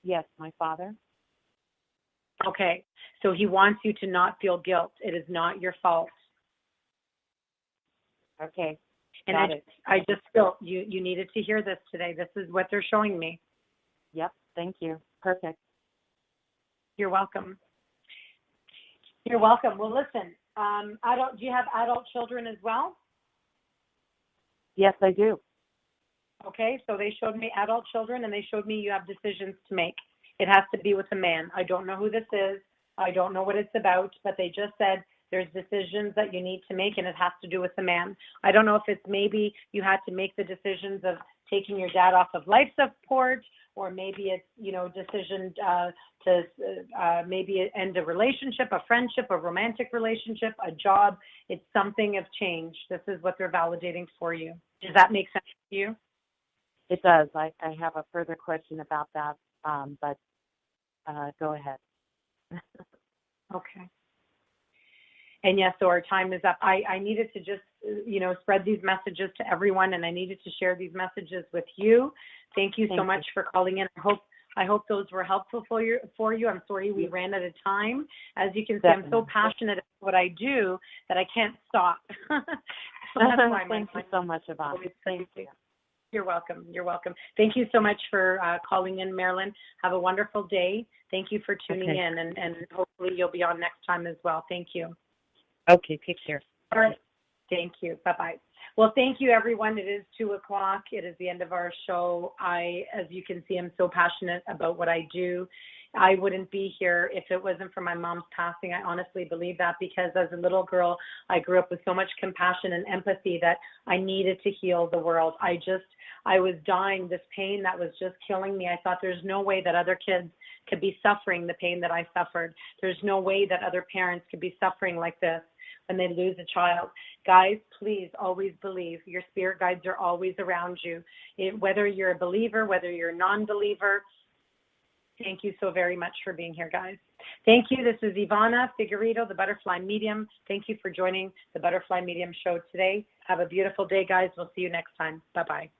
Yes, my father. Okay, so he wants you to not feel guilt. It is not your fault. Okay. And I just feel you needed to hear this today. This is what they're showing me. Yep, thank you. Perfect. You're welcome. You're welcome. Well, listen, do you have adult children as well? Yes, I do. Okay, so they showed me adult children, and they showed me you have decisions to make. It has to be with a man. I don't know who this is. I don't know what it's about, but they just said there's decisions that you need to make, and it has to do with the man. I don't know if it's maybe you had to make the decisions of taking your dad off of life support, or maybe it's, decision to maybe end a relationship, a friendship, a romantic relationship, a job. It's something of change. This is what they're validating for you. Does that make sense to you? It does. I have a further question about that, but go ahead. Okay. And yes, so our time is up. I needed to just, spread these messages to everyone, and I needed to share these messages with you. Thank you so much for calling in. I hope those were helpful for you. I'm sorry we ran out of time. As you can see, I'm so passionate about what I do that I can't stop. So that's why Thank you so much, Ivana. Thank you. You're welcome. You're welcome. Thank you so much for calling in, Marilyn. Have a wonderful day. Thank you for tuning in, and hopefully you'll be on next time as well. Thank you. Okay, take care. All right. Thank you. Bye-bye. Well, thank you, everyone. It is 2:00. It is the end of our show. As you can see, I'm so passionate about what I do. I wouldn't be here if it wasn't for my mom's passing. I honestly believe that, because as a little girl, I grew up with so much compassion and empathy that I needed to heal the world. I was dying, this pain that was just killing me. I thought there's no way that other kids could be suffering the pain that I suffered. There's no way that other parents could be suffering like this when they lose a child. Guys, please always believe. Your spirit guides are always around you. Whether you're a believer, whether you're a non-believer, thank you so very much for being here, guys. Thank you. This is Ivana Figueredo, the Butterfly Medium. Thank you for joining the Butterfly Medium show today. Have a beautiful day, guys. We'll see you next time. Bye-bye.